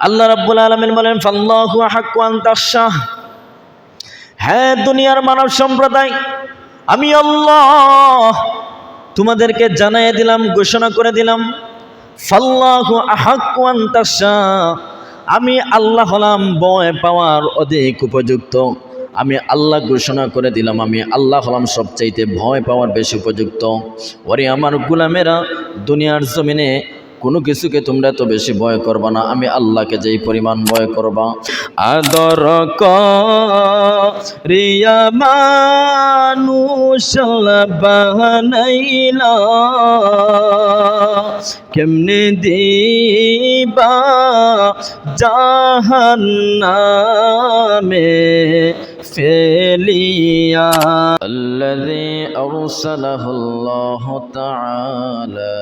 আল্লাহ রাব্বুল আলামিন বলেন ফাল্লাহু আহাক্কু আন তাখশাহ। হ্যাঁ দুনিয়ার মানব সম্প্রদায়, আমি আল্লাহ তোমাদেরকে জানাইয়ে দিলাম, ঘোষণা করে দিলাম, ফাল্লাহু আহাক্কু আন তাখশাহ, আমি আল্লাহ হলাম ভয় পাওয়ার অধিক উপযুক্ত। আমি আল্লাহ ঘোষণা করে দিলাম, আমি আল্লাহ হলাম সবচাইতে ভয় পাওয়ার বেশি উপযুক্ত। ওরে আমার গোলামেরা, দুনিয়ার জমিনে কোনো কিছুকে তোমরা তো বেশি ভয় করবা না, আমি আল্লাহকে যেই পরিমাণ ভয় করবা। আদর রিয়া মানুষ বানাইলা, কেমনে দিবা জাহান্নামে ফেলিয়া। الذي أرسله الله تعالى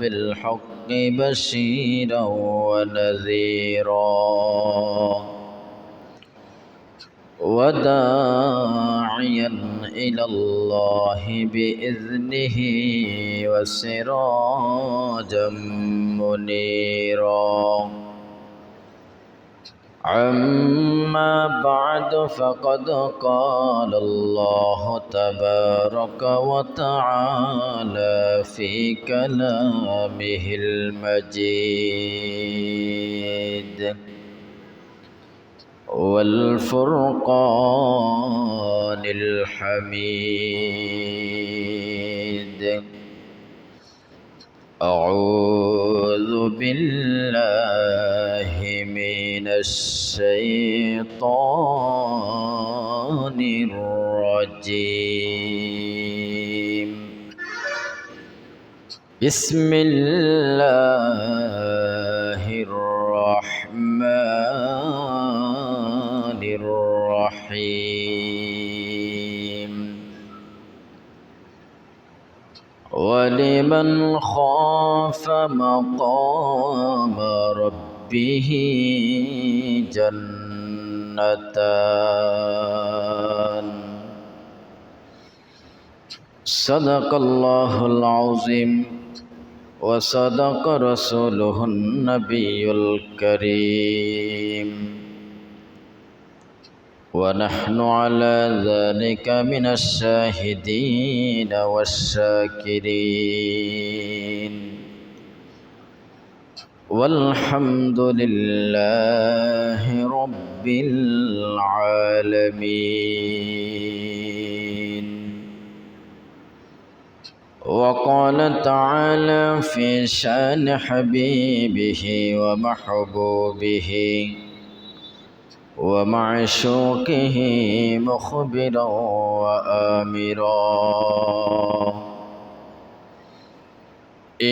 بالحق بشيرا ونذيرا وداعيا إلى الله بإذنه وسراجا منيرا. أما بعد فقد قال الله تبارك وتعالى في كلامه المجيد والفرقان الحميد. أعوذ بالله من الشيطان الرجيم. بسم الله الرحمن الرحيم. ولمن خاف مقام ربه جنتان. صدق الله العظيم وصدق رسوله النبي الكريم. ونحن على ذلك من الشاهدين والشاكرين. والحمد لله رب العالمين. وقال تعالى في شان حبيبه ومحبوبه ومعشوقه مخبرا وآمرا: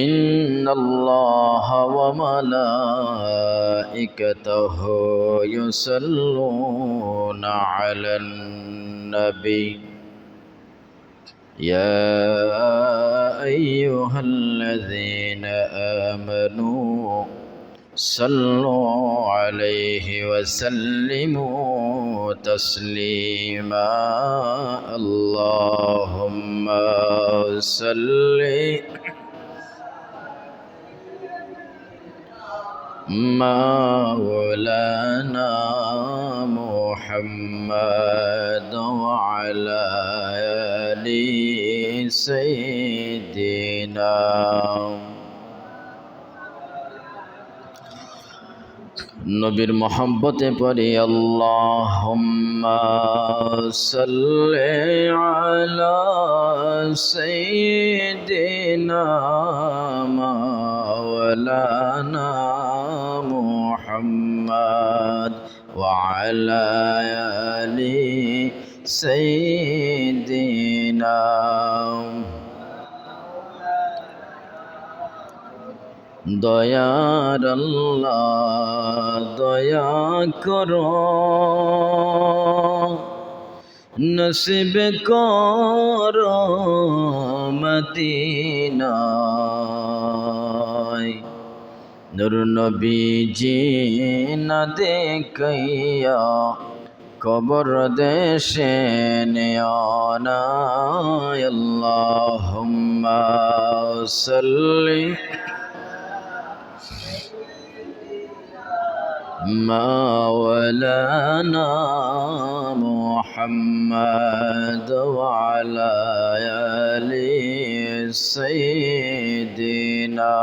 إن الله وملائكته يصلون على النبي يا أيها الذين آمنوا صلوا عليه وسلموا تسليما. اللهم صل مولانا محمد وعلى آل سيدنا. নবীর মহব্বতে পড়ি আল্লাহুম্মা সাল্লি আলা সাইয়্যিদিনা মাওলানা মুহাম্মদ ওয়া আলা আলি সাইয়্যিদিনা. দয়ার আল্লাহ দয়া করো, নসিব করো মদিনা। নূর নবীজি না দেখাইয়া কবর দেশে নেয়ানা। আল্লাহুম্মা সাল্লি مولانا محمد وعلى آل سيدنا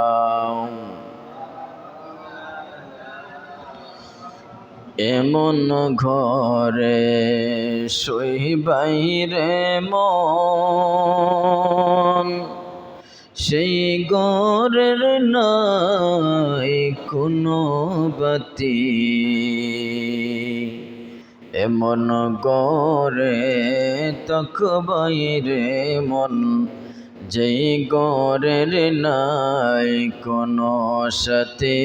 এমন ঘরে শোইবাইরে মন সেই ঘরের নাই কোনো বাতি এমন ঘরে তাকবাইরে মন যেই ঘরের নাই কোনো সাথী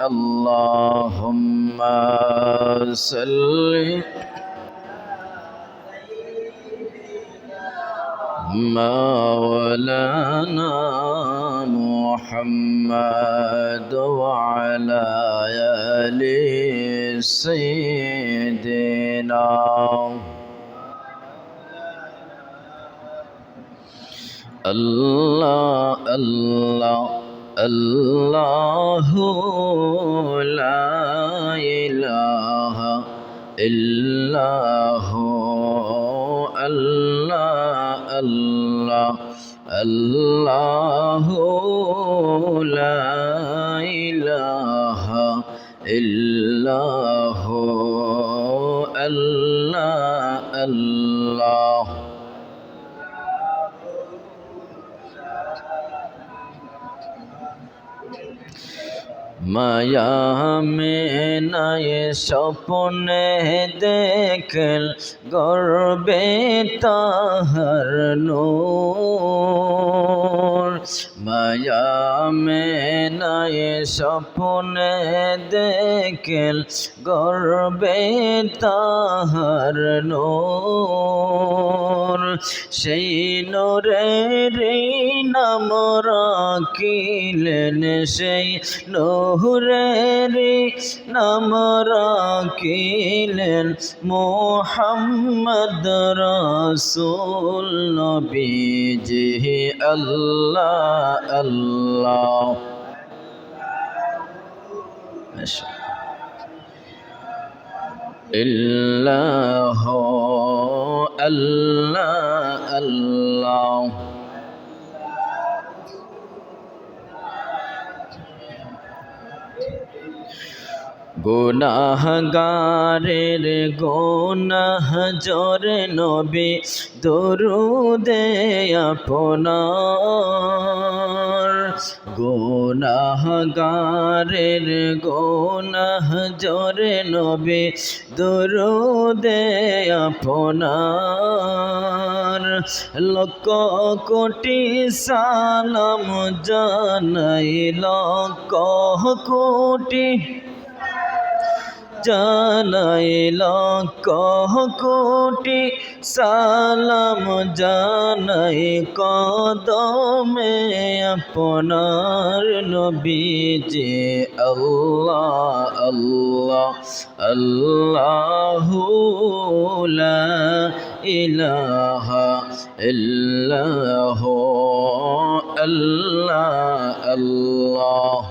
আল্লাহুম্মা সাল্লি مولانا محمد وعلى آل سيدنا الله الله الله لا إله إلا هو الله الله الله لا إله إلا هو الله الله মায়া মেনায় স্বপ্নে দেখল গর্বে তাহার নূর মায়া মেনায় স্বপ্নে দেখল গর্বে তাহার নূর সেই নূরের নাম রাখিলেন সেই নূরের নাম রাখিলেন মুহাম্মদ রাসূল নবীজি আল্লাহ আল্লাহ ইল্লাহ আল্লাহ আল্লাহ গুনাহগারের গুনাহ জরে নবী দরুদে আপনার গুনাহগারের গুনাহ জরে নবী দরুদে আপনার লক্ষ কোটি সালাম জানাই লক্ষ কোটি জানাই লক্ষ কোটি সালাম জানাই কদমে আপনার নবীজি আল্লাহ আল্লাহ আল্লাহু লা ইলাহা ইল্লাহু আল্লাহ আল্লাহ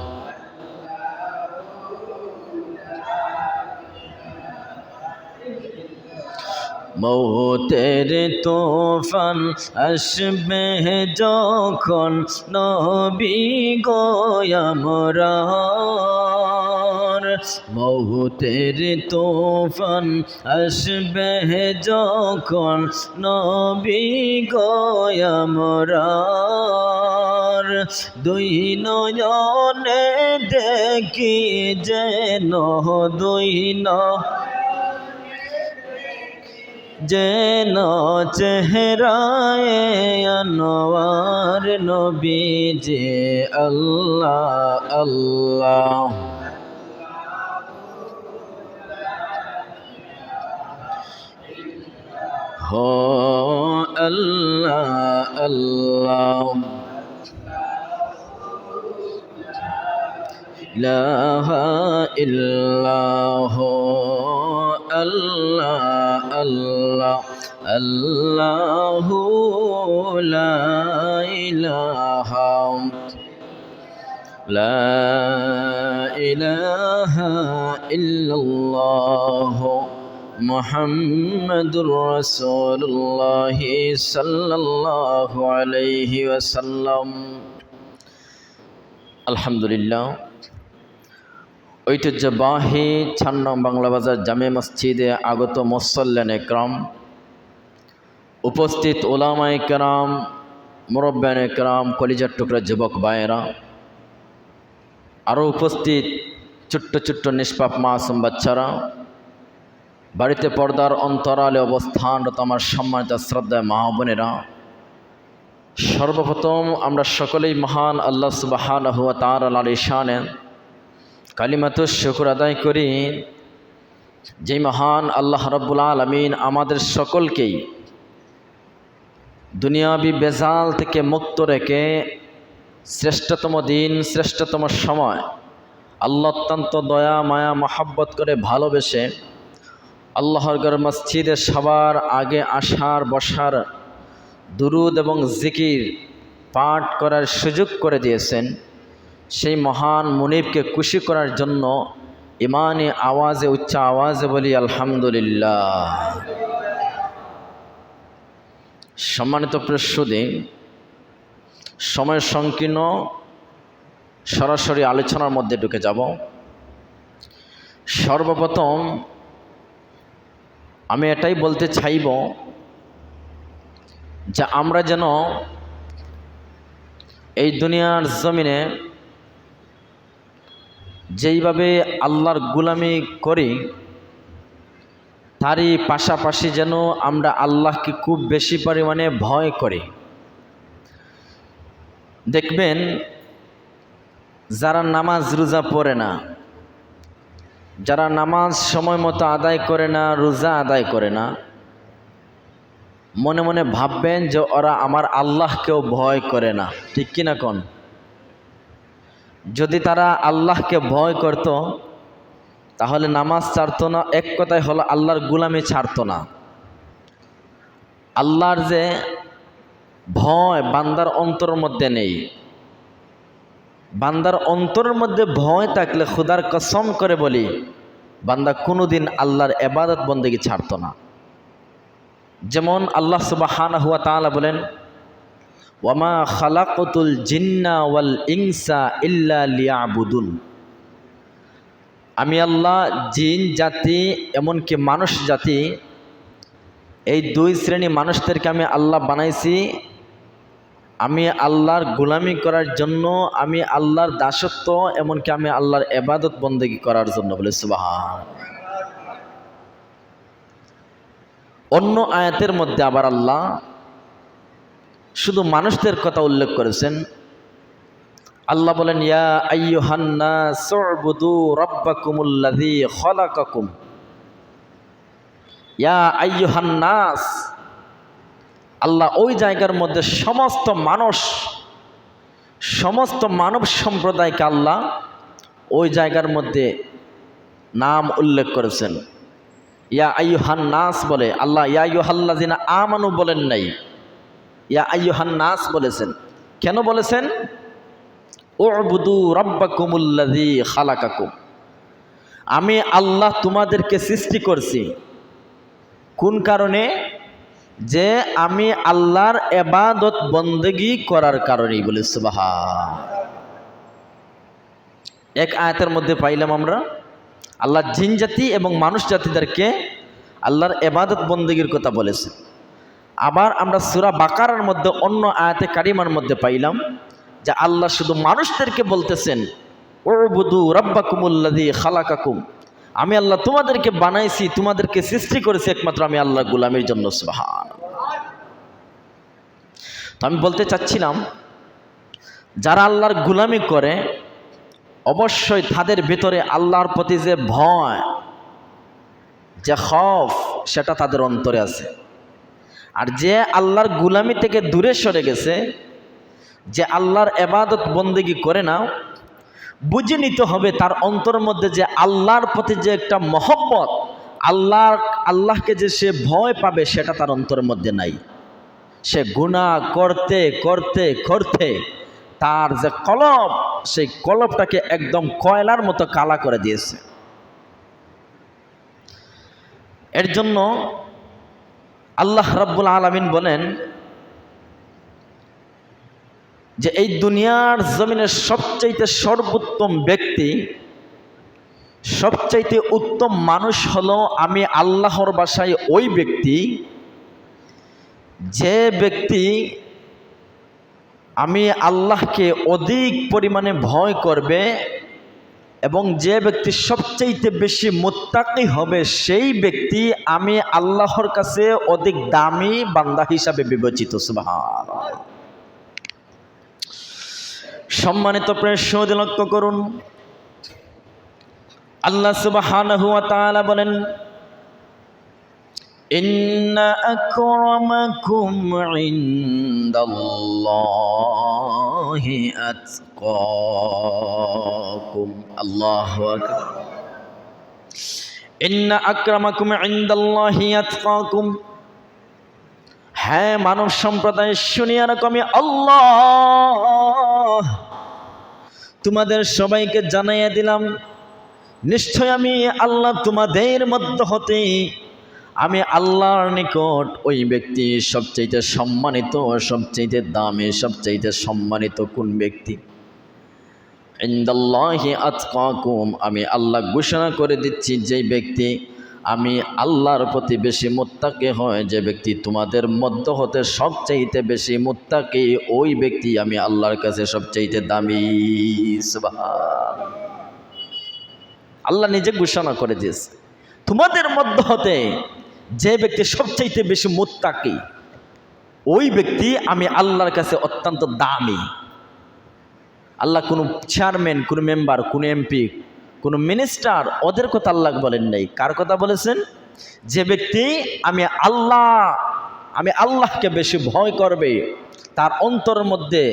মৌতের তুফান আসবে যখন নবী গো আমরার মৌতের তুফান আসবে যখন নবী গো আমরার দুই নয়নে দেখি যেন দুই যেন চেহারায় আনোয়ার নবীজি আল্লাহ আল্লাহ হো আল্লাহ আল্লাহ ইলাহা ইল্লাহু আল্লাহ আল্লাহ আল্লাহু লা ইলাহা ইলাহা ইল্লাল্লাহ মুহাম্মাদুর রাসূলুল্লাহ সাল্লাল্লাহু আলাইহি ওয়াসাল্লাম। আলহামদুলিল্লাহ, ঐতিহ্যবাহী 6 নং বাংলা বাজার জামে মসজিদে আগত মুসল্লিয়ান একরাম, উপস্থিত উলামায়ে কেরাম, মুরব্বিয়ান একরাম, কলিজার টুকরা যুবক ভাইয়েরা, আরও উপস্থিত ছোট্ট ছোট্ট নিষ্পাপ মাসুম বাচ্চারা, বাড়িতে পর্দার অন্তরালে অবস্থানরত আমার সম্মানিত শ্রদ্ধায় মা বোনেরা, সর্বপ্রথম আমরা সকলেই মহান আল্লাহ সুবহানাহু ওয়া তাআলার শানে কালিমাতুশ শুকর আদায় করি, যেই মহান আল্লাহ রাব্বুল আলামিন আমাদের সকলকেই দুনিয়াবি বেজাল থেকে মুক্ত রেখে শ্রেষ্ঠতম দিন, শ্রেষ্ঠতম সময় আল্লাহ অত্যন্ত দয়া মায়া মহাব্বত করে ভালোবেসে আল্লাহর ঘর মসজিদে সবার আগে আসার বসার, দুরুদ এবং জিকির পাঠ করার সুযোগ করে দিয়েছেন। সেই মহান মুনিবকে খুশি করার জন্য ইমানি আওয়াজে, উচ্চ আওয়াজে বলি আলহামদুলিল্লাহ। সম্মানিত প্রসূতি, সময় সংকীর্ণ, সরাসরি আলোচনার মধ্যে ঢুকে যাব। সর্বপ্রথম আমি এটাই বলতে চাইব যে আমরা যেন এই দুনিয়ার জমিনে যেইভাবে আল্লাহর গোলামি করি, তারই পাশাপাশি যেন আমরা আল্লাহকে খুব বেশি পরিমাণে ভয় করি। দেখবেন যারা নামাজ রোজা পড়ে না, যারা নামাজ সময় মতো আদায় করে না, রোজা আদায় করে না, মনে মনে ভাববেন যে ওরা আমার আল্লাহকেও ভয় করে না। ঠিক কিনা কোন? যদি তারা আল্লাহকে ভয় করত তাহলে নামাজ ছাড়তো না, এক কথায় হলো আল্লাহর গোলামি ছাড়তো না। আল্লাহর যে ভয় বান্দার অন্তরের মধ্যে নেই, বান্দার অন্তরের মধ্যে ভয় থাকলে খুদার কসম করে বলি বান্দা কোনোদিন আল্লাহর ইবাদত বন্দেগী ছাড়তো না। যেমন আল্লাহ সুবহানাহু ওয়া তাআলা বলেন, ওয়ামা খালাকতুল জিন্না ওয়াল ইনসা ইল্লা লিয়াবুদুন। আমি আল্লাহ জিন জাতি এমনকি মানুষ জাতি, এই দুই শ্রেণী মানুষদেরকে আমি আল্লাহ বানাইছি আমি আল্লাহর গোলামি করার জন্য, আমি আল্লাহর দাসত্ব, এমনকি আমি আল্লাহর ইবাদত বন্দেগী করার জন্য। বলে সুবহান। অন্য আয়াতের মধ্যে আবার আল্লাহ শুধু মানুষদের কথা উল্লেখ করেছেন। আল্লাহ বলেন, ইয়া আইয়ুহান নাস উবুদু রাব্বাকুমুল্লাযী খালাকাকুম। ইয়া আইয়ুহান নাস, আল্লাহ ওই জায়গার মধ্যে সমস্ত মানুষ, সমস্ত মানব সম্প্রদায়কে আল্লাহ ওই জায়গার মধ্যে নাম উল্লেখ করেছেন। ইয়া আইয়ুহান নাস বলে আল্লাহ ইয়া আইয়ুহাল্লাযিনা আমানু বলেন নাই, ইয়া আইয়ুহান নাস বলেছেন। কেন বলেছেন? উবুদু রাব্বাকুমুল্লাযী খালাকাকুম। আমি আল্লাহ তোমাদেরকে সৃষ্টি করছি। কোন কারণে? যে আমি আল্লাহর ইবাদত বন্দেগী করার কারণেই। বলে সুবহান। এক আয়াতের মধ্যে পাইলাম আমরা আল্লাহ জিন জাতি এবং মানুষ জাতিদেরকে আল্লাহর ইবাদত বন্দেগীর কথা বলেছে। আবার আমরা সূরা বাকারার মধ্যে অন্য আয়াতে কারিমার মধ্যে পাইলাম যে আল্লাহ শুধু মানুষদেরকে বলতেছেন, উবুদু রাব্বাকুমুল্লাযী খালাকাকুম। আমি আল্লাহ তোমাদেরকে বানাইছি, তোমাদেরকে সৃষ্টি করেছি একমাত্র আমি আল্লাহর গোলামির জন্য। সুবহান। তো আমি বলতে চাচ্ছিলাম, যারা আল্লাহর গোলামি করে অবশ্যই তাদের ভিতরে আল্লাহর প্রতি যে ভয়, যে খৌফ, সেটা তাদের অন্তরে আছে। আর যে আল্লাহর গোলামি থেকে দূরে সরে গেছে, যে আল্লাহর ইবাদত বন্দেগী করে না, বুঝে নিতে হবে তার অন্তরের মধ্যে যে আল্লাহর প্রতি যে একটা মহব্বত, আল্লাহকে যে সে ভয় পাবে, সেটা তার অন্তরের মধ্যে নাই। সে গুনাহ করতে করতে করতে তার যে কলব, সেই কলবটাকে একদম কয়লার মতো কালা করে দিয়েছে। এর জন্য আল্লাহ রাব্বুল আলামিন বলেন যে এই দুনিয়ার জমিনের সবচাইতে সর্বোত্তম ব্যক্তি, সবচাইতে উত্তম মানুষ হলো আমি আল্লাহর বাসায় ওই ব্যক্তি যে ব্যক্তি আমি আল্লাহকে অধিক পরিমাণে ভয় করবে এবং যে ব্যক্তি সবচাইতে বেশি মুত্তাকি হবে সেই ব্যক্তি আমি আল্লাহর কাছে অধিক দামি বান্দা হিসাবে বিবেচিত। সুবহানাল্লাহ। সম্মানিত প্রেক্ষক লক্ষ্য করুন, আল্লাহ সুবহানাহু ওয়া তাআলা বলেন ইন্না আকরামাকুম ইনদাল্লাহি আতকাকুম। আল্লাহু আকবার। ইন্না আকরামাকুম ইনদাল্লাহি আতকাকুম। হ্যাঁ মানব সম্প্রদায় শুনিয়া রাখো, আমি আল্লাহ তোমাদের সবাইকে জানাইয়া দিলাম, নিশ্চয় আমি আল্লাহ তোমাদের মধ্য হতে আমি আল্লাহর নিকট ওই ব্যক্তি সবচাইতে সম্মানিত, সবচাইতে দামি, সবচাইতে সম্মানিত কোন ব্যক্তি? ইনদাল্লাহি আতকাকুম। আমি আল্লাহ ঘোষণা করে দিচ্ছি, যেই ব্যক্তি আমি আল্লাহর প্রতি বেশি মুত্তাকি হয়, যে ব্যক্তি তোমাদের মধ্য হতে সবচাইতে বেশি মুত্তাকি, ওই ব্যক্তি আমি আল্লাহর কাছে সবচাইতে দামি। সুবহানাল্লাহ। আল্লাহ নিজে ঘোষণা করে দিয়েছে, তোমাদের মধ্য হতে যে ব্যক্তি সবচাইতে বেশি মুত্তাকি, ওই ব্যক্তি আমি আল্লাহর কাছে অত্যন্ত দামি। আল্লাহ কোনো চেয়ারম্যান, কোনো মেম্বার, কোনো এমপি, কোনো মিনিস্টার, ওদের কথা আল্লাহ বলেন নাই। কার কথা বলেছেন? যে ব্যক্তি আমি আল্লাহকে বেশি ভয় করবে, তার অন্তরের মধ্যে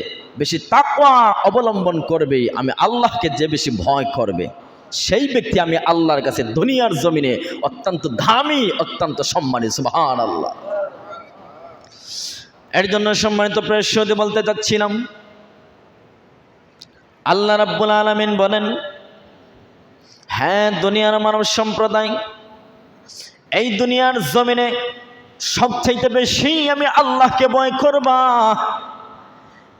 বেশি তাকওয়া অবলম্বন করবে, আমি আল্লাহকে যে বেশি ভয় করবে, সেই ব্যক্তি আমি আল্লাহর কাছে দুনিয়ার জমিনে অত্যন্ত দামি, অত্যন্ত সম্মানী। সুবহানাল্লাহ। এর জন্য সম্মানিত প্রেক্ষক বলতে চাচ্ছিলাম, আল্লাহ রাব্বুল আলামিন বলেন, হ্যাঁ দুনিয়ার মানব সম্প্রদায়, এই দুনিয়ার জমিনে সবচাইতে বেশি আমি আল্লাহকে ভয় করবা,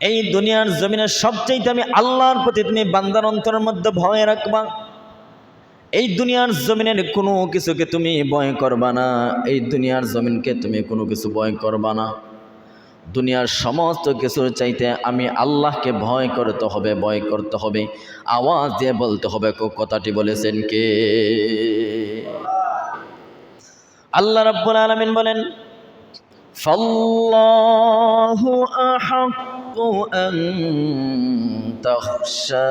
এই দুনিয়ার জমিনে সবচাইতে আমি আল্লাহর প্রতি তুমি বান্দার অন্তরের মধ্যে ভয় রাখবা। এই দুনিয়ার জমিনের কোনো কিছুকে তুমি ভয় করবা না, এই দুনিয়ার জমিনকে তুমি কোনো কিছু ভয় করবা না। দুনিয়ার সমস্ত কিছুর চাইতে আমি আল্লাহকে ভয় করতে হবে, ভয় করতে হবে। আওয়াজ দিয়ে বলতে হবে, কথাটি বলেছেন কে? আল্লাহ রাব্বুল আলামিন বলেন, ফাল্লাহু আহাক্কু আন তাখশা।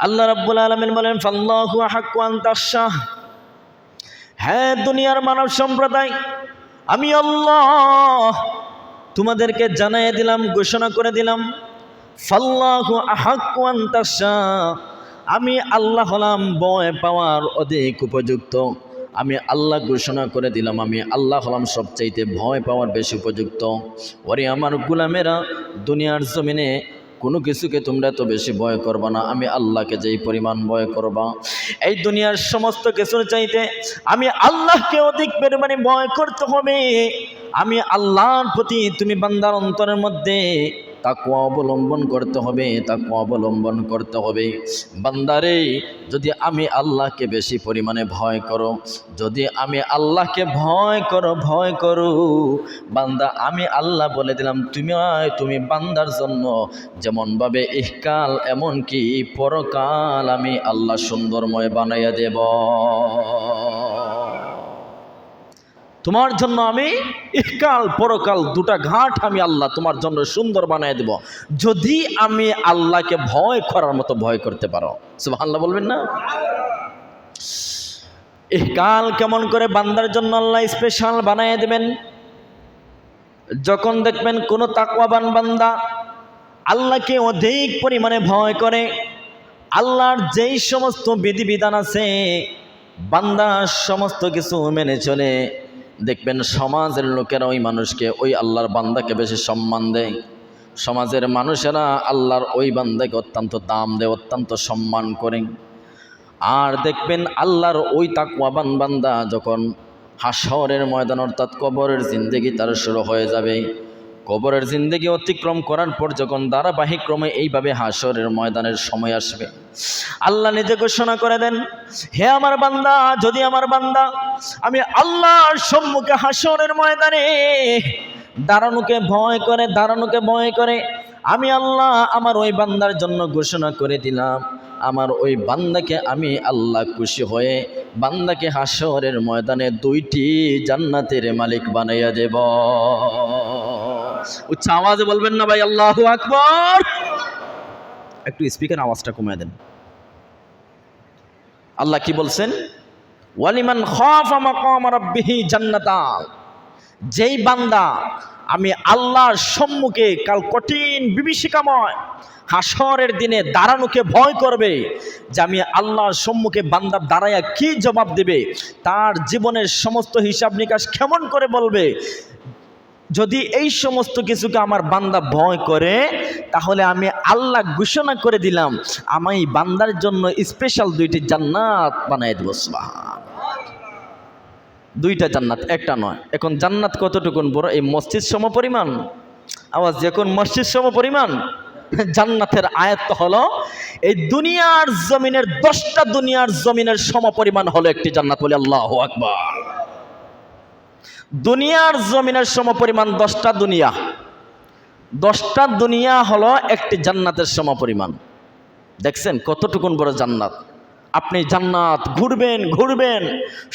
আল্লাহ রাব্বুল আলামিন বলেন, ফাল্লাহু আহাক্কু আন তাখশা। হ্যাঁ দুনিয়ার মানব সম্প্রদায়, আমি আল্লাহ তোমাদেরকে জানাই দিলাম, ঘোষণা করে দিলাম, ফাল্লাহু আহাক্কু আন তাখশা। আমি আল্লাহ হলাম ভয় পাওয়ার অধিক উপযুক্ত। আমি আল্লাহ ঘোষণা করে দিলাম, আমি আল্লাহ হলাম সবচাইতে ভয় পাওয়ার বেশি উপযুক্ত। ওরে আমার গোলামেরা, দুনিয়ার জমিনে কোনো কিছুকে তোমরা তো বেশি ভয় করবা না, আমি আল্লাহকে যেই পরিমাণ ভয় করবা, এই দুনিয়ার সমস্ত কিছুর চাইতে আমি আল্লাহকে অধিক পরিমাণে ভয় করতে হবে। আমি আল্লাহর প্রতি তুমি বান্দার অন্তরের মধ্যে তাকওয়া অবলম্বন করতে হবে, তাকওয়া অবলম্বন করতে হবে। বান্দারে, যদি আমি আল্লাহকে বেশি পরিমাণে ভয় করো, যদি আমি আল্লাহকে ভয় করো বান্দা, আমি আল্লাহ বলে দিলাম, তুমি বান্দার জন্য যেমনভাবে ইহকাল এমনকি পরকাল আমি আল্লাহ সুন্দরময় বানাইয়া দেব। তোমার জন্য আমি ইহকাল পরকাল দুটা ঘাট আমি আল্লাহ তোমার জন্য সুন্দর বানিয়ে দেব, যদি আমি আল্লাহকে ভয় করার মতো ভয় করতে পারো। সুবহানাল্লাহ বলবেন না? ইহকাল কেমন করে বান্দার জন্য আল্লাহ স্পেশাল বানিয়ে দেবেন? যখন দেখবেন কোনো তাকওয়াবান বান্দা আল্লাহকে অধিক পরিমাণে ভয় করে, আল্লাহর যেই সমস্ত বিধিবিধান আছে বান্দা সমস্ত কিছু মেনে চলে, দেখবেন সমাজের লোকেরা ওই মানুষকে, ওই আল্লাহর বান্দাকে বেশি সম্মান দেয়। সমাজের মানুষেরা আল্লাহর ওই বান্দাকে অত্যন্ত দাম দেয়, অত্যন্ত সম্মান করে। আর দেখবেন আল্লাহর ওই তাকওয়াবান বান্দা যখন হাশরের ময়দান অর্থাৎ কবরের জিন্দেগি তার শুরু হয়ে যাবে, কবরের জিন্দেগি অতিক্রম করার পর যখন ধারাবাহিক ক্রমে এইভাবে হাশরের ময়দানের সময় আসবে, আল্লাহ নিজে ঘোষণা করে দেন, হে আমার বান্দা, যদি আমার বান্দা আমি আল্লাহর সম্মুখে হাশরের ময়দানে দাঁড়ানোকে ভয় করে আমি আল্লাহ আমার ওই বান্দার জন্য ঘোষণা করে দিলাম, আমার ওই বান্দাকে আমি আল্লাহ খুশি হয়ে বান্দাকে হাশরের ময়দানে 2টি জান্নাতের মালিক বানাইয়া দেব। উচ্চ আওয়াজে বলবেন না ভাই আল্লাহু আকবার? একটু স্পিকার আওয়াজটা কমিয়ে দেন। আল্লাহ কি বলছেন? ওয়ালিমান খাফা মাকাম রাব্বিহি জান্নাতান, যেই বান্দা আমি আল্লাহর সম্মুখে কাল কঠিন বিভীষিকাময় হাশরের দিনে দাঁড়ানোকে ভয় করবে, যে আমি আল্লাহর সম্মুখে বান্দা দাঁড়াইয়া কি জবাব দেবে, তার জীবনের সমস্ত হিসাব নিকাশ কেমন করে বলবে, যদি এই সমস্ত কিছুকে আমার বান্দা ভয় করে, তাহলে আমি আল্লাহ ঘোষণা করে দিলাম আমি বান্দার জন্য স্পেশাল 2টি জান্নাত বানাই দেব। সুবহান, 2টা জান্নাত, একটা নয়। এখন জান্নাত কতটুকুন বড়? এই মসজিদ সমপরিমাণ। আওয়াজ, এখন মসজিদ সমপরিমাণ জান্নাতের আয়াত হলো এই দুনিয়ার জমিনের 10টা দুনিয়ার জমিনের সমপরিমাণ হলো একটি জান্নাত। বলি আল্লাহু আকবার। দুনিয়ার জমিনের সমপরিমাণ 10টা দুনিয়া, 10টা দুনিয়া হলো একটি জান্নাতের সমপরিমাণ। দেখছেন কতটুকুন বড় জান্নাত? আপনি জান্নাত ঘুরবেন,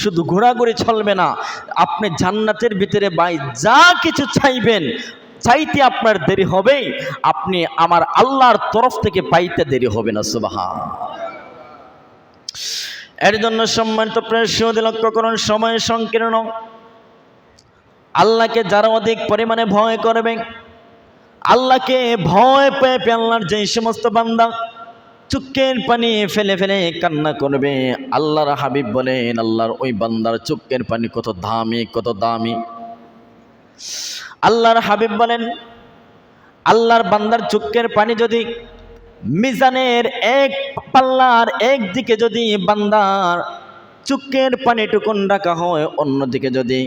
শুধু ঘোরাঘুরি চলবে না, আপনি জান্নাতের ভিতরে ভাই যা কিছু চাইবেন, চাইতে আপনার দেরি হবে, আপনি আমার আল্লাহর তরফ থেকে পাইতে দেরি হবে না। সুবহান। এর জন্য সম্মানিত প্রিয় লক্ষ্য করুন, সময় সংকীর্ণ। আল্লাহকে যারা অধিক পরিমাণে ভয় করবে, আল্লাহকে ভয় পেয়ে আল্লাহর যে সমস্ত বান্দা চোখের পানি ফেলে ফেলে কান্না করবে, আল্লাহর হাবিব বলেন আল্লাহর ওই বান্দার চোখের পানি কত দামি। আল্লাহর হাবিব বলেন আল্লাহর বান্দার চোখের পানি যদি মিজানের এক পাল্লার একদিকে যদি বান্দার চোখের পানিটুকুন রাখা হয়, অন্যদিকে যদি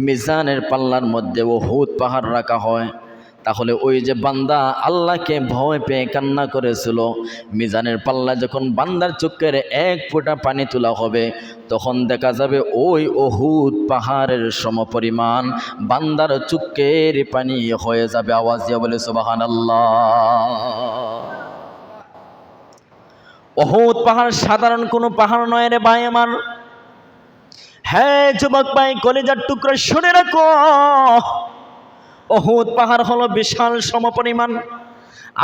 মিজানের পাল্লার মধ্যে উহুদ পাহাড় রাখা হয়, তাহলে ওই যে বান্দা আল্লাহকে ভয় পেয়ে কান্না করেছিল, মিজানের পাল্লা যখন বান্দার চোখের 1 ফোঁটা পানি তোলা হবে, তখন দেখা যাবে ওই উহুদ পাহাড়ের সমপরিমাণ বান্দার চোখের পানি হয়ে যাবে। আওয়াজ দিয়ে বলে সুবহানাল্লাহ। উহুদ পাহাড় সাধারণ কোনো পাহাড় নয় রে ভাই আমার। হ্যাঁ যুবক ভাই, কলিজার টুকরা শুনে রাখো, উহুদ পাহাড় হলো বিশাল সমপরিমাণ।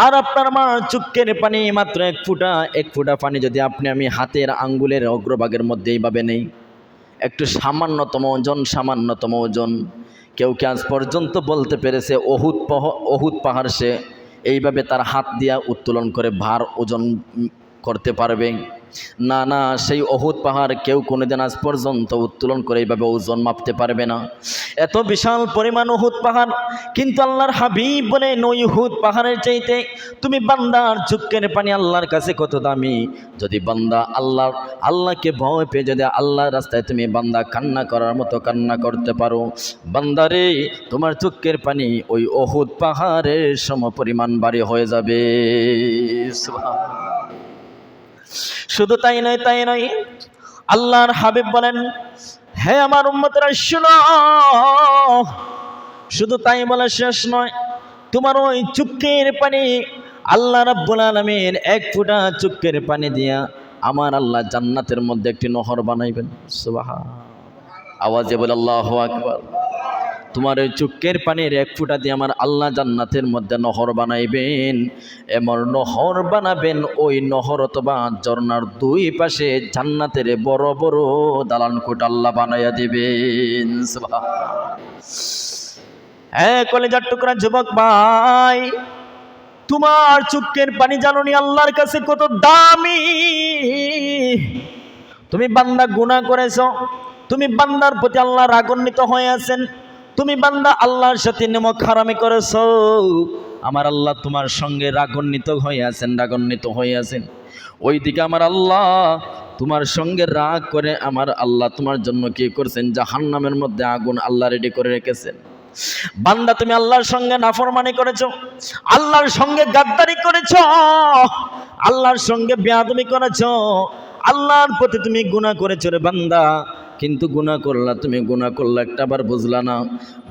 আর আপনার আমার চোখের পানি মাত্র 1 ফোঁটা পানি যদি আমি হাতের আঙ্গুলের অগ্রভাগের মধ্যে এইভাবে নেই, একটু সামান্যতম ওজন, কেউ কি আজ পর্যন্ত বলতে পেরেছে উহুদ পাহাড় সে এইভাবে তার হাত দিয়া উত্তোলন করে ভার ওজন করতে পারবে? না, সেই উহুদ পাহাড় কেউ কোনোদিন আজ পর্যন্ত উত্তোলন করে এইভাবে ওজন মাপতে পারবে না। এত বিশাল পরিমাণ উহুদ পাহাড়, কিন্তু আল্লাহর হাবিব বলে ওই উহুদ পাহাড়ের চাইতে তুমি বান্দার চোখের পানি আল্লাহর কাছে কত দামি। যদি বান্দা আল্লাহকে ভয় পেয়ে যদি আল্লাহর রাস্তায় তুমি বান্দা কান্না করার মতো কান্না করতে পারো, বান্দারে তোমার চোখের পানি ওই উহুদ পাহাড়ের সমপরিমাণ ভারী হয়ে যাবে। শুধু তাই নয়, আল্লাহর হাবিব বলেন, হে আমার উম্মতরা শুনো, শুধু তাই বলে শেষ নয়, তোমার ওই চোখের পানি আল্লাহ রাব্বুল আলামিন 1 ফোঁটা চোখের পানি দিয়া আমার আল্লাহ জান্নাতের মধ্যে একটি নহর বানাইবেন। সুবহান। আওয়াজে বলে আল্লাহু আকবার। তোমার ওই চোখের পানির 1 ফোঁটা দিয়ে আমার আল্লাহ জান্নাতের মধ্যে নহর বানাইবেন। এমন নহর বানাবেন, ওই নহর অথবা ঝর্ণার 2 পাশে জান্নাতের বড় বড় দালান কোঠা আল্লাহ বানাইয়া দিবেন। হ্যাঁ কলেজার টুকরা যুবক ভাই, তোমার চোখের পানি জানোনি আল্লাহর কাছে কত দামি। তুমি বান্দা গুনাহ করেছো, তুমি বান্দার প্রতি আল্লাহ রাগান্বিত হয়ে আছেন, তুমি বান্দা আল্লাহর সাথে নেমক হারামি করেছো, আমার আল্লাহ তোমার সঙ্গে রাগান্বিত হয়ে আছেন। ওইদিকে আমার আল্লাহ তোমার সঙ্গে রাগ করে আমার আল্লাহ তোমার জন্য কি করছেন, জাহান্নামের মধ্যে আগুন আল্লাহ রেডি করে রেখেছেন। বান্দা তুমি আল্লাহর সঙ্গে নাফরমানি করেছো, আল্লাহর সঙ্গে গাদ্দারি করেছো, আল্লাহর সঙ্গে বেয়াদবি করেছো, আল্লাহর প্রতি তুমি গুনাহ করেছো রে বান্দা। কিন্তু গুনাহ করলা একটা বার বুঝলা না।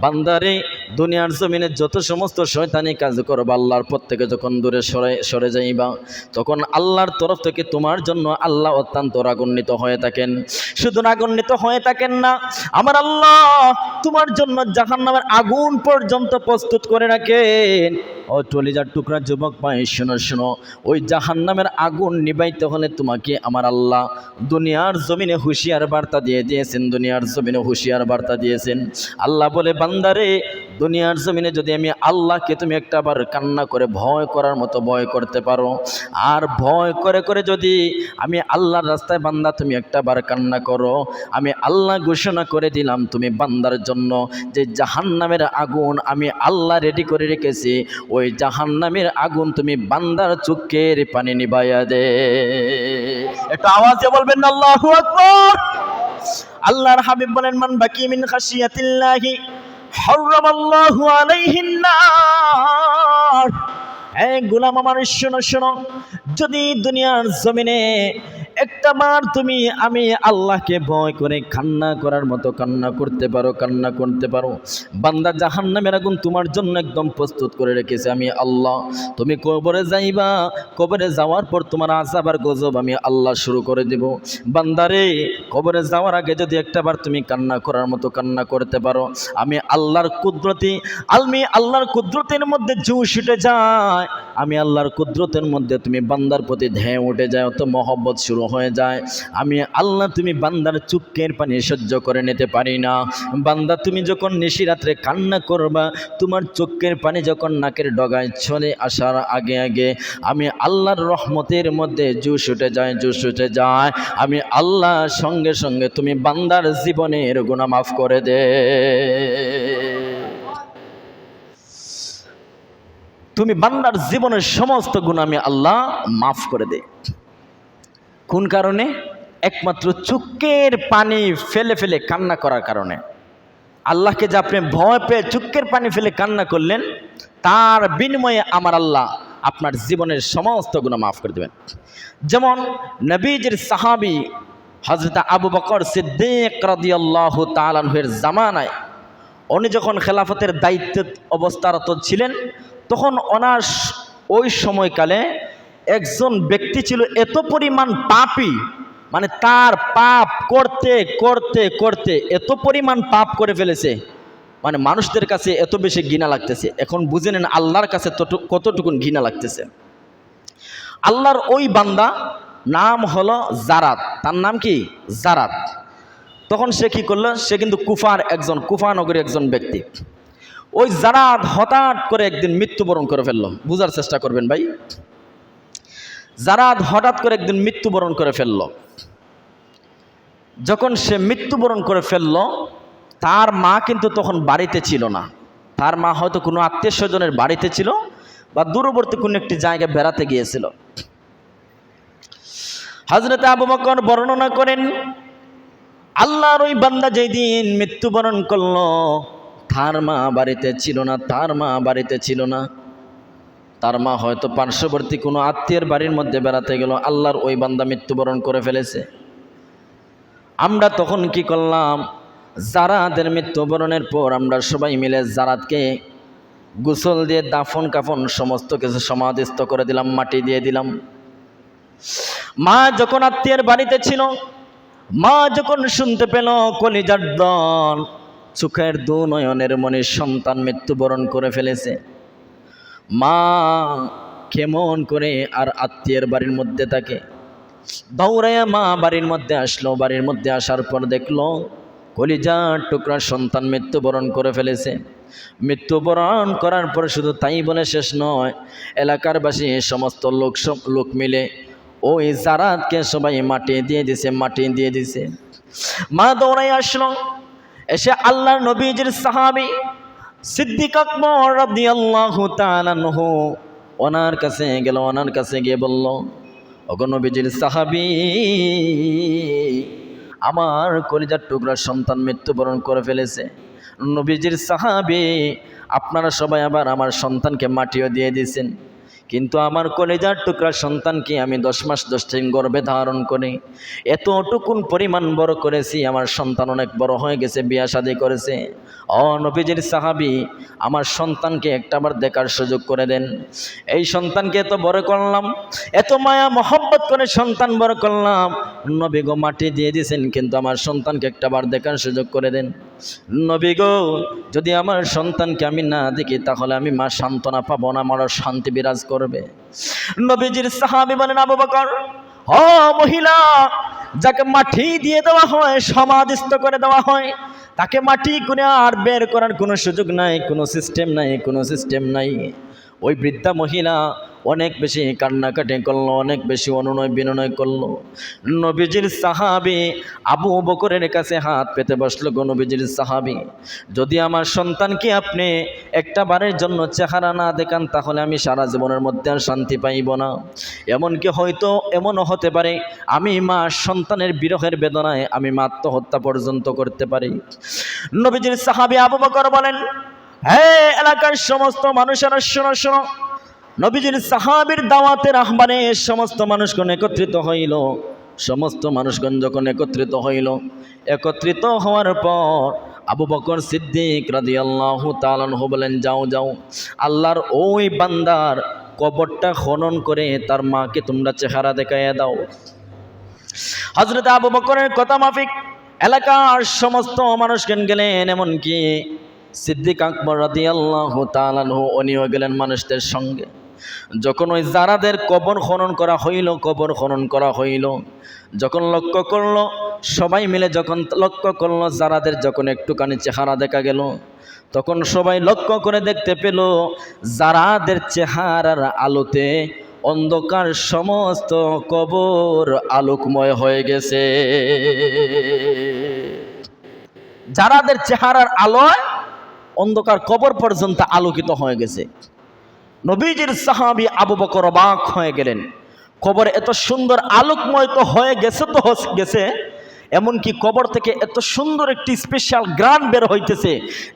বান্দারে দুনিয়ার জমিনে যত সমস্ত শয়তানি কাজ করবা, আল্লাহর পথ থেকে যখন দূরে সরে যাইবা, তখন আল্লাহর তরফ থেকে তোমার জন্য আল্লাহ অত্যন্ত রাগান্বিত হয়ে থাকেন। শুধু রাগান্বিত হয়ে থাকেন না, আমার আল্লাহ তোমার জন্য জাহান্নামের আগুন পর্যন্ত প্রস্তুত করে রাখেন। ও টলিজার টুকরা যুবক ভাই, শোনো, ওই জাহান্নামের আগুন নিবাইতে হলে তোমাকে আমার আল্লাহ দুনিয়ার জমিনে হুঁশিয়ার বার্তা দিয়েছেন। আল্লাহ বলে, বান্দারে দুনিয়ার জমিনে যদি আমি আল্লাহকে তুমি একটা বার কান্না করে ভয় করার মতো ভয় করতে পারো, আর ভয় করে করে যদি আমি আল্লাহর রাস্তায় বান্দা তুমি একটা বার কান্না করো, আমি আল্লাহ ঘোষণা করে দিলাম তুমি বান্দার জন্য যে জাহান্নামের আগুন আমি আল্লাহ রেডি করে রেখেছি, ওই জাহান্নামের আগুন তুমি বান্দার চোখের পানি নিবাইয়া দে। একটু আওয়াজে বলবেন না আল্লাহু আকবার। আল্লাহর হাবিব বলেন, মান বাকি মিন খাশিয়াতিল্লাহি হারামাল্লাহু আলাইহিন নার। এই গোলাম আমার শোনো, যদি দুনিয়ার জমিনে একটা বার তুমি আমি আল্লাহকে ভয় করে কান্না করার মতো কান্না করতে পারো, বান্দা জাহান্নামের আগুন তোমার জন্য একদম প্রস্তুত করে রেখেছে আমি আল্লাহ। তুমি কবরে যাইবা, কবরে যাওয়ার পর তোমার আযাব আর গজব আমি আল্লাহ শুরু করে দেব। বান্দারে কবরে যাওয়ার আগে যদি একটা বার তুমি কান্না করার মতো কান্না করতে পারো, আমি আল্লাহর কুদরতের মধ্যে জোশ উঠে যায়, আমি আল্লাহর কুদরতের মধ্যে তুমি বান্দার প্রতি ধ্যান উঠে যায়, অত মহব্বত শুরু হয়ে যায়। আমি আল্লাহ তুমি বান্দার চোখের পানি সহ্য করে নিতে পারি না। বান্দা তুমি যখন নিশিরাত্রে কান্না করবা, তোমার চোখের পানি যখন নাকের ডগায় চলে আসার আগে আগে আমি আল্লাহর রহমতের মধ্যে জোশ উঠে যায়, আমি আল্লাহ সঙ্গে সঙ্গে তুমি বান্দার জীবনের গুনাহ মাফ করে দে। তুমি বান্দার জীবনের সমস্ত গুনাহ আমি আল্লাহ মাফ করে দে। কোন কারণে? একমাত্র চোখের পানি ফেলে ফেলে কান্না করার কারণে। আল্লাহকে যে আপনি ভয় পেয়ে চোখের পানি ফেলে কান্না করলেন, তার বিনিময়ে আমার আল্লাহ আপনার জীবনের সমস্ত গুনাহ মাফ করে দেবেন। যেমন নবীজির সাহাবী হযরত আবু বকর সিদ্দিক রাদিয়াল্লাহু তাআলা আনহুর জামানায় উনি যখন খেলাফতের দায়িত্বে অবস্থারত ছিলেন, তখন ওনার ওই সময়কালে একজন ব্যক্তি ছিল এত পরিমাণ পাপী, মানে তার পাপ করতে করতে করতে এত পরিমাণ পাপ করে ফেলেছে, মানে মানুষদের কাছে এত বেশি ঘৃণা লাগতেছে। এখন বুঝে নেন আল্লাহর কাছে কতটুকুন ঘৃণা লাগতেছে। আল্লাহর ওই বান্দা নাম হলো জারাত, তার নাম কি? জারাত। তখন সে কি করলো? সে কিন্তু কুফা নগরীর একজন ব্যক্তি। ওই জারাত হঠাৎ করে একদিন মৃত্যুবরণ করে ফেললো। বুঝার চেষ্টা করবেন ভাই, জারাত হঠাৎ করে একদিন মৃত্যুবরণ করে ফেললো। যখন সে মৃত্যুবরণ করে ফেললো, তার মা কিন্তু তখন বাড়িতে ছিল না। তার মা হয়তো কোনো আত্মীয় স্বজনের বাড়িতে ছিল বা দূরবর্তী কোনো একটি জায়গায় বেড়াতে গিয়েছিল। হযরত আবু বকর বর্ণনা করেন, আল্লাহর ওই বান্দা যেই দিন মৃত্যুবরণ করলো, তার মা বাড়িতে ছিল না। তার মা হয়তো পার্শ্ববর্তী কোনো আত্মীয়ের বাড়ির মধ্যে বেড়াতে গেল। আল্লাহর ওই বান্দা মৃত্যুবরণ করে ফেলেছে। আমরা তখন কি করলাম? জারাতের মৃত্যুবরণের পর আমরা সবাই মিলে জারাতকে গোসল দিয়ে দাফন কাফন সমস্ত কিছু সমাধিস্থ করে দিলাম, মাটি দিয়ে দিলাম। মা যখন আত্মীয়ের বাড়িতে ছিল, মা যখন শুনতে পেল কলিজার দল চোখের দু নয়নের মনে সন্তান মৃত্যুবরণ করে ফেলেছে, মা কেমন করে আর আত্মীয়ের বাড়ির মধ্যে থাকে? দৌড়াইয়া মা বাড়ির মধ্যে আসলো। বাড়ির মধ্যে আসার পর দেখলো কলিজার টুকরা সন্তান মৃত্যুবরণ করে ফেলেছে। মৃত্যুবরণ করার পর শুধু তাই বলে শেষ নয়, এলাকার বাসী সমস্ত লোক মিলে ওই জারাদকে সবাই মাটি দিয়ে দিছে। মা দৌড়াই আসলো, এসে আল্লাহর নবীজির সাহাবী সিদ্দিক আকবর রাদিয়াল্লাহু তাআলা আনহু ওনার কাছে গিয়ে বলল, ওগো নবীজির সাহাবী, আমার কলিজার টুকরা সন্তান মৃত্যুবরণ করে ফেলেছে। নবীজির সাহাবী, আপনারা সবাই আবার আমার সন্তানকে মাটিও দিয়ে দিয়েছেন, কিন্তু আমার কলিজার টুকরা সন্তানকে আমি 10 মাস 10 দিন গর্ভে ধারণ করে এতটুকুন পরিমাণ বড় করেছি, আমার সন্তান অনেক বড় হয়ে গেছে, বিয়া শাদী করেছে। নবীজির সাহাবী, আমার সন্তানকে একটাবার দেখার সুযোগ করে দেন। এই সন্তানকে এত বড় করলাম, এত মায়া মহব্বত করে সন্তান বড় করলাম, নবী গো মাটি দিয়ে দিয়েছেন, কিন্তু আমার সন্তানকে একটাবার দেখার সুযোগ করে দেন। নবী গো, যদি আমার সন্তানকে আমি না দেখি তাহলে আমি মা সান্ত্বনা পাবো না, আমার শান্তি বিরাজ করবে। নবীজির সাহাবী বলেন, আবু বকর, মহিলা যাকে মাটি দিয়ে দেওয়া হয়, সমাধিস্থ করে দেওয়া হয়, তাকে মাটি করে আর বের করার কোনো সুযোগ নাই, কোনো সিস্টেম নাই। ওই বৃদ্ধা মহিলা অনেক বেশি কান্নাকাটি করলো, অনেক বেশি অনুনয় বিনয় করলো। নবীজির সাহাবী আবু বকরের কাছে হাত পেতে বসলো, গো নবীজির সাহাবী, যদি আমার সন্তানকে আপনি একটা বারের জন্য চেহারা না দেখান তাহলে আমি সারা জীবনের মধ্যে আর শান্তি পাইব না। এমনকি হয়তো এমনও হতে পারে আমি মা সন্তানের বিরহের বেদনায় আমি আত্মহত্যা পর্যন্ত করতে পারি। নবীজির সাহাবী আবু বকর বলেন, হে এলাকার সমস্ত মানুষেরা শোনো। নবীজির সাহাবীর দাওয়াতের আহ্বানে সমস্ত মানুষগণ একত্রিত হইল। সমস্ত মানুষগণ যখন একত্রিত হওয়ার পর আবু বকর সিদ্দিক রাদিয়াল্লাহু তাআলা আনহু বলেন, যাও আল্লাহর ওই বান্দার কবরটা খনন করে তার মাকে তোমরা চেহারা দেখাইয়া দাও। হযরত আবু বকরের কথা মাফিক এলাকার সমস্ত মানুষগণ গেলেন, এমনকি সিদ্দিক আকবর রাদিয়াল্লাহু তাআলা আনহু উনিও গেলেন মানুষদের সঙ্গে। যখন ওই জারাদের কবর খনন করা হইল, যখন লক্ষ্য করলো, সবাই মিলে যখন লক্ষ্য করলো জারাদের যখন একটুখানি চেহারা দেখা গেল, তখন সবাই লক্ষ্য করে দেখতে পেল জারাদের চেহারার আলোতে অন্ধকার সমস্ত কবর আলোকময় হয়ে গেছে। জারাদের চেহারার আলোয় অন্ধকার কবর পর্যন্ত আলোকিত হয়ে গেছে। নবীজির সাহাবী আবু বকর অবাক হয়ে গেলেন, কবর এত সুন্দর আলোকময় তো হয়ে গেছে, এমনকি কবর থেকে এত সুন্দর একটি স্পেশাল গ্রান বের হইতেছে,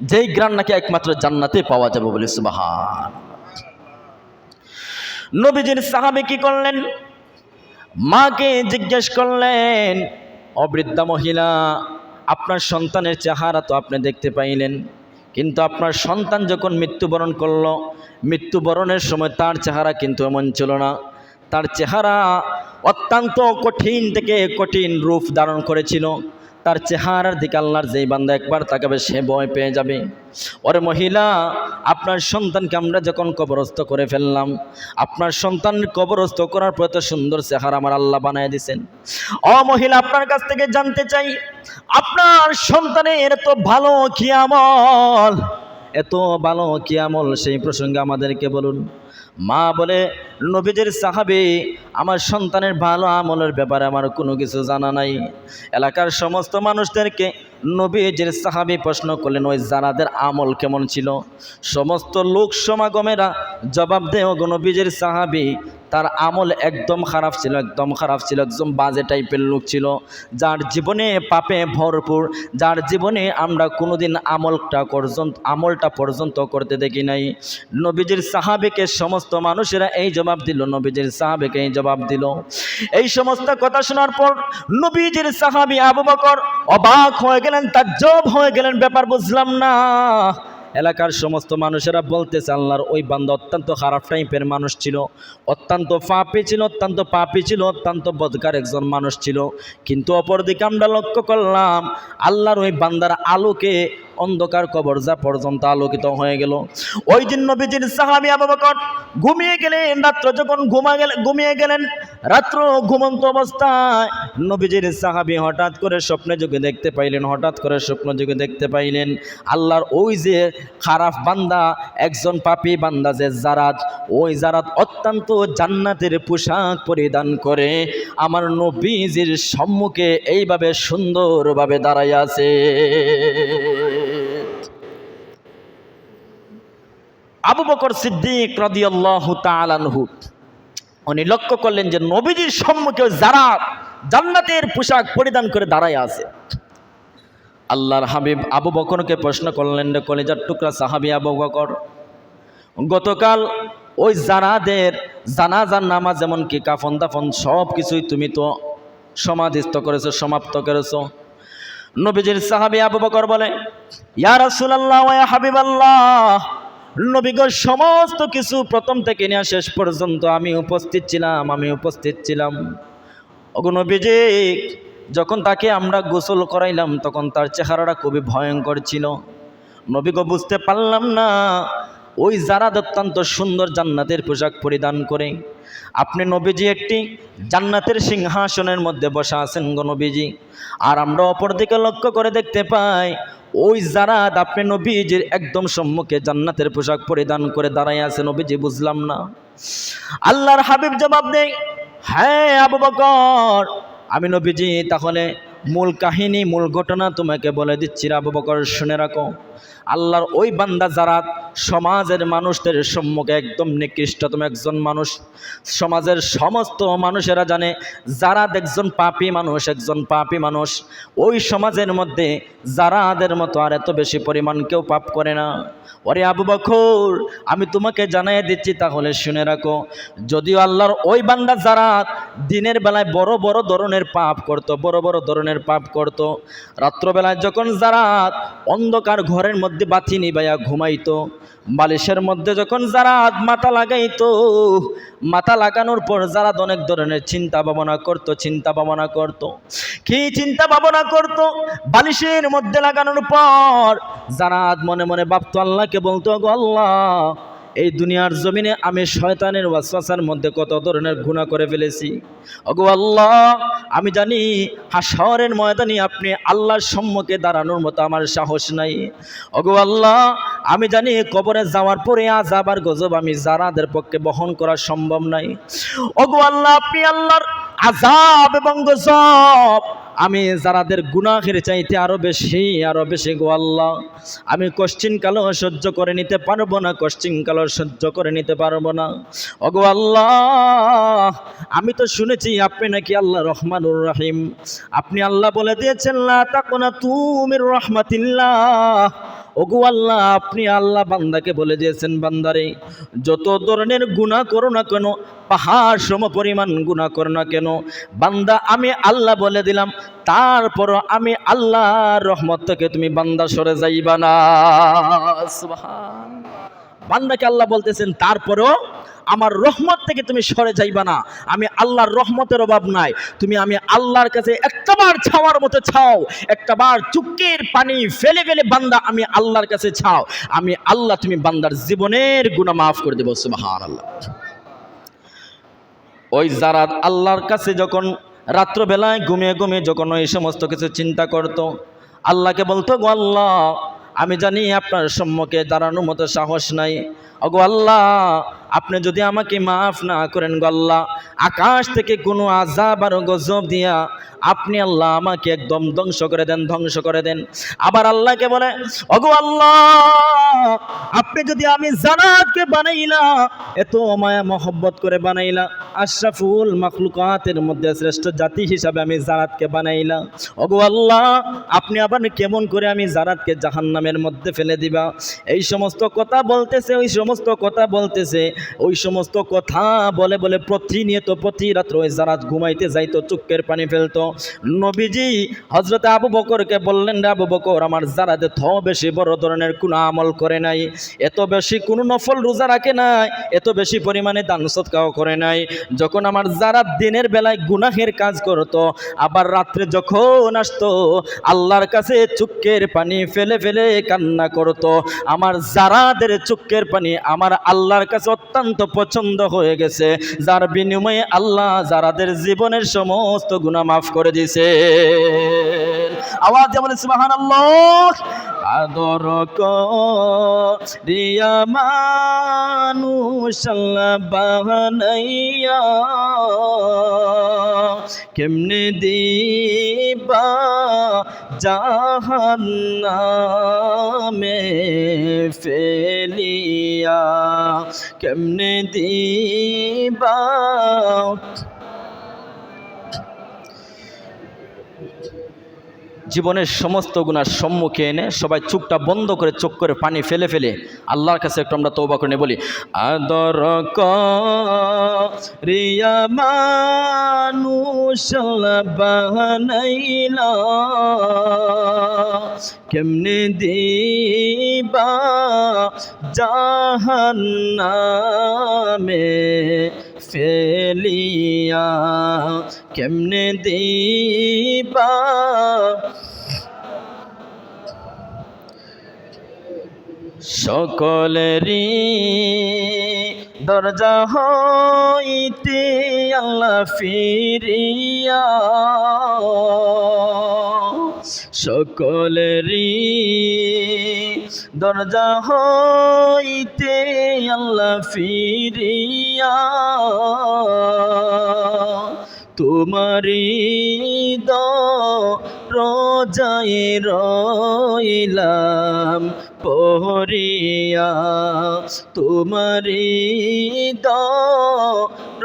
যেই গ্রান নাকি একমাত্র জান্নাতে পাওয়া যাবে বলে সুবহান। নবীজির সাহাবী কি করলেন, মাকে জিজ্ঞেস করলেন, বৃদ্ধা মহিলা, আপনার সন্তানের চেহারা তো আপনি দেখতে পাইলেন, কিন্তু আপনার সন্তান যখন মৃত্যুবরণ করলো, মৃত্যুবরণের সময় তার চেহারা কিন্তু এমন ছিল না। তার চেহারা অত্যন্ত কঠিন থেকে কঠিন রূপ ধারণ করেছিল। তার চেহারার দিকে আল্লাহর যেই বান্দা একবার তাকাবে সে ভয় পেয়ে যাবে। ওরে মহিলা, আপনার সন্তানকে আমরা যখন কবরস্থ করে ফেললাম, আপনার সন্তানের কবরস্থ করার পর এত সুন্দর চেহারা আমার আল্লাহ বানায় দিয়েছেন। মহিলা, আপনার কাছ থেকে জানতে চাই, আপনার সন্তানের এত ভালো কি আমল, সেই প্রসঙ্গে আমাদেরকে বলুন। মা বলে, নবীজির সাহাবী, আমার সন্তানের ভালো আমলের ব্যাপারে আমার কোনো কিছু জানা নাই। এলাকার সমস্ত মানুষদেরকে নবীজির সাহাবী প্রশ্ন করলেন, ওই জারাদের আমল কেমন ছিল? সমস্ত লোক সমাগমেরা জবাব দেয়, ও নবীজির সাহাবী, তার আমল একদম খারাপ ছিল, একদম বাজে টাইপের লোক ছিল, যার জীবনে পাপে ভরপুর, যার জীবনে আমরা কোনোদিন আমলটা পর্যন্ত করতে দেখি নাই। নবীজির সাহাবীকে সমস্ত মানুষেরা এই জবাব দিল, নবীজির সাহাবীকে এই জবাব দিল। এই সমস্ত কথা শোনার পর নবীজির সাহাবী আবু বকর অবাক হয়ে গেলেন, তাজ্জব হয়ে গেলেন, ব্যাপার বুঝলাম না। এলাকার সমস্ত মানুষেরা বলতেছে, আল্লাহর ওই বান্দা অত্যন্ত খারাপ টাইপের মানুষ ছিল, অত্যন্ত পাপী ছিল, অত্যন্ত বদকার একজন মানুষ ছিল। কিন্তু অপরদিকে আমরা লক্ষ্য করলাম আল্লাহর ওই বান্দার আলোকে অন্ধকার কবর যা পর্যন্ত আলোকিত হয়ে গেল। ওই দিন নবীজির সাহাবী আবু বকর ঘুমিয়ে গেলেন। রাত্র যখন ঘুমিয়ে গেলেন, রাত্র ঘুমন্ত অবস্থায় নবীজির সাহাবী হঠাৎ করে স্বপ্নে যোগে দেখতে পাইলেন, আল্লাহর ওই যে খারাপ বান্দা, একজন পাপী বান্দা যে জারাদ, ওই জারাদ অত্যন্ত জান্নাতের পোশাক পরিধান করে আমার নবীজির সম্মুখে এইভাবে সুন্দরভাবে দাঁড়ায় আছে। আবু বকর সিদ্দিক রাদিয়াল্লাহু তাআলা আনহু উনি লক্ষ্য করলেন যে নবীজির সম্মুখে জারাদ জান্নাতের পোশাক পরিধান করে দাঁড়ায় আছে। আল্লাহর হাবিব আবু বকরকে প্রশ্ন করলেন, রে কলিজার টুকরা সাহাবী আবু বকর, গতকাল ওই জারাদের জানাজার নামাজ এমনকি কাফন দাফন সব কিছুই তুমি তো সমাধিস্থ করেছো, সমাপ্ত করেছো। নবীজির সাহাবী আবু বকর বলে, ইয়া রাসূলুল্লাহ ওয়া ইয়া হাবিবাল্লাহ, নবী গো সমস্ত কিছু প্রথম থেকে নিয়ে শেষ পর্যন্ত আমি উপস্থিত ছিলাম। ওগো নবীজি, যখন তাকে আমরা গোসল করাইলাম তখন তার চেহারাটা খুবই ভয়ঙ্কর ছিল। নবী গো বুঝতে পারলাম না ওই জারাদ অত্যন্ত সুন্দর জান্নাতের পোশাক পরিধান করে আপনি নবীজি একটি জান্নাতের সিংহাসনের মধ্যে বসা আছেন গো নবীজি, আর আমরা অপরদিকে লক্ষ্য করে দেখতে পাই ওই জারাদ আপনি নবীজির একদম সম্মুখে জান্নাতের পোশাক পরিধান করে দাঁড়ায় আছে। নবীজি বুঝলাম না। আল্লাহর হাবিব জবাব দেয়, হ্যাঁ আবু বকর, আমি নবীজি তাহলে মূল কাহিনী, মূল ঘটনা তোমাকে বলে দিচ্ছি। আবু বকর শুনে রাখো, আল্লাহর ওই বান্দা জারাদ সমাজের মানুষদের সম্মুখে একদম নিকৃষ্টতম একজন মানুষ। সমাজের সমস্ত মানুষেরা জানে জারাদ একজন পাপী মানুষ। ওই সমাজের মধ্যে জারাদের মতো আর এত বেশি পরিমাণ কেউ পাপ করে না। ওরে আবু বকর, আমি তোমাকে জানাই দিচ্ছি, তাহলে শুনে রাখো, যদিও আল্লাহর ওই বান্দা জারাদ দিনের বেলায় বড় বড় ধরনের পাপ করত, রাত্রবেলায় যখন জারাদ অন্ধকার ঘরের মধ্যে বাতি নিবাইয়া ঘুমাইতো, বালিশের মধ্যে যখন জারাদ মাথা লাগাইতো, মাথা লাগানোর পর জারাদ অনেক ধরনের চিন্তা ভাবনা করত। কি চিন্তা ভাবনা করত? বালিশের মধ্যে লাগানোর পর জারাদ মনে মনে ভাবতো, আল্লাহকে বলতো, গো আল্লাহ, এই দুনিয়ার জমিনে আমি শয়তানের ওয়াসওয়াসার মধ্যে কত ধরনের গুনাহ করে ফেলেছি। ওগো আল্লাহ, আমি জানি হাশরের ময়দানে আপনি আল্লাহর সম্মুখে দাঁড়ানোর মতো আমার সাহস নাই। ওগো আল্লাহ, আমি জানি কবরে যাওয়ার পরে আযাব আর গজব আমি জারাদের পক্ষে বহন করা সম্ভব নাই। ওগো আল্লাহ, আপনি আল্লাহর আযাব এবং গজব আমি জারাদের গুনাহের চাইতে আরো বেশি গো আল্লাহ, আমি কষ্টিন কালো সহ্য করে নিতে পারবো না। ওগো আল্লাহ, আমি তো শুনেছি আপনি নাকি আল্লাহ রহমানুর রহিম। আপনি আল্লাহ বলে দিয়েছেন, লা তাকুনাতু মির রাহমাতিল্লাহ। ওগো আল্লাহ, আপনি আল্লাহ বান্দাকে বলে দিয়েছেন, বান্দারে যত ধরনের গুনাহ করো না কেন, পাহাড় সম পরিমাণ গুনাহ করো না কেন, বান্দা আমি আল্লাহ বলে দিলাম, তারপরও আমি আল্লাহর রহমত থেকে তুমি বান্দা সরে যাইবা না। সুবহান। বান্দাকে আল্লাহ বলতেছেন, তারপরও আমার রহমত থেকে তুমি সরে যাইবা না। আমি আল্লাহর রহমতের অভাব নাই। আমি আল্লাহর কাছে একটাবার ছাওয়ার মতো ছাও, একটাবার চুকের পানি ফেলে বান্দা আমি আল্লাহর কাছে ছাও, আমি আল্লাহ তুমি বান্দার জীবনের গুনাহ মাফ করে দেব। সুবহানাল্লাহ। ওই জারাদ আল্লাহর কাছে যখন রাত্রবেলায় ঘুমিয়ে যখন এই সমস্ত কিছু চিন্তা করত, আল্লাহকে বলতো, গো আল্লাহ, আমি জানি আপনার সম্মুখে দাঁড়ানোর মতো সাহস নাই। ওগো আল্লাহ, আপনি যদি আমাকে মাফ না করেন গো আল্লাহ, আকাশ থেকে কোনো আযাব আর গজব দিয়া আপনি আল্লাহ আমাকে একদম ধ্বংস করে দেন। আবার আল্লাহকে বলে, ওগো আল্লাহ, আপনি যদি আমি জান্নাতকে বানাইলা, এত মায়া মহব্বত করে বানাইলা, আশরাফুল মাখলুকাতের মধ্যে শ্রেষ্ঠ জাতি হিসাবে আমি জান্নাতকে বানাইলা, ওগো আল্লাহ, আপনি আবার কেমন করে আমি জান্নাতকে জাহান্নামের মধ্যে ফেলে দিবা? এই সমস্ত কথা বলতেছে ওই সমস্ত কথা বলে বলে প্রতিনিয়ত প্রতি রাত্র ওই যারা ঘুমাইতে যাইতো চোখের পানি ফেলতো। নবীজি হযরত আবু বকরকে বললেন, রে আবু বকর, আমার যারাতে বেশি বড় ধরনের কোনো আমল করে নাই, এত বেশি কোনো নফল রোজা রাখে নাই, এত বেশি পরিমাণে দান সদকাও করে নাই। যখন আমার যারা দিনের বেলায় গুনাহের কাজ করতো, আবার রাত্রে যখন আসতো আল্লাহর কাছে চোখের পানি ফেলে ফেলে কান্না করতো, আমার যারাদের চোখের পানি আমার আল্লাহর কাছে অত্যন্ত পছন্দ হয়ে গেছে, যার বিনিময়ে আল্লাহ যারাদের জীবনের সমস্ত গুনাহ মাফ করে দিয়েছে। আওয়াজ দিয়ে বলেন সুবহানাল্লাহ। আদর করিয়া মানুষ আল্লাহ বানাইয়া, কেমনে দিবা জাহান্নামে ফেলিয়া, কেমনে দিবা। জীবনের সমস্ত গুনার সম্মুখে এনে সবাই চোখটা বন্ধ করে চোখ করে পানি ফেলে ফেলে আল্লাহর কাছে একটু আমরা তওবা করে বলি, আদর করিয়া মানুষ বানাইলা, কেমনে দিবা জাহান্নামে ফেলিয়া, কেমনে দিবা। সকলেরই দরজা হইতে আল্লাহ ফিরিয়া, সকলেরই দরজা হইতে আল্লাহ ফিরিয়া, তোমারি দরজায় রইলাম পহরিয়া, তোমারি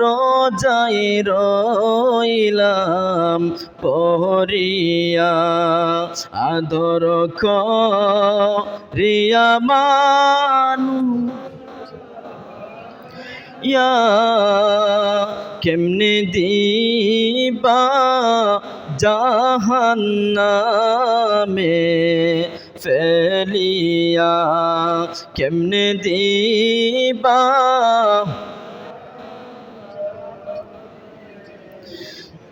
দরজায় রইলাম পহরিয়া, আদর করিয়া মানুষ ইয়া, কেমনে দিবা জাহান্নামে ফেলিয়া, কেমনে দিবা।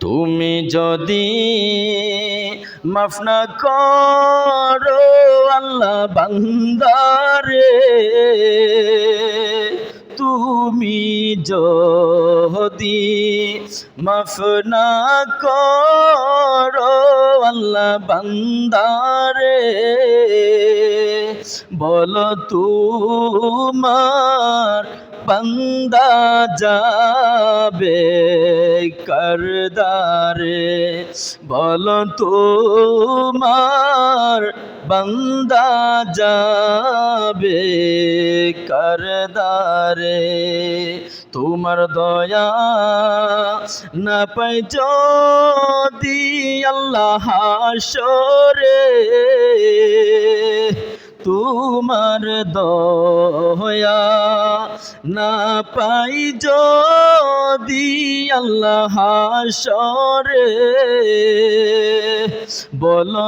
তুমি যদি মাফ না করো আল্লাহ বান্দারে, তুমি যদি মাফ না করো আল্লাহ বান্দারে, বলো তোমার বান্দা যাবে কারদারে, বলো তোমার বান্দা যাবে কারদারে, তোমার দয়া না পাই যদি আল্লাহ হাসরে, তোমার দয়া না পাই যদি আল্লাহ হাসরে, বলো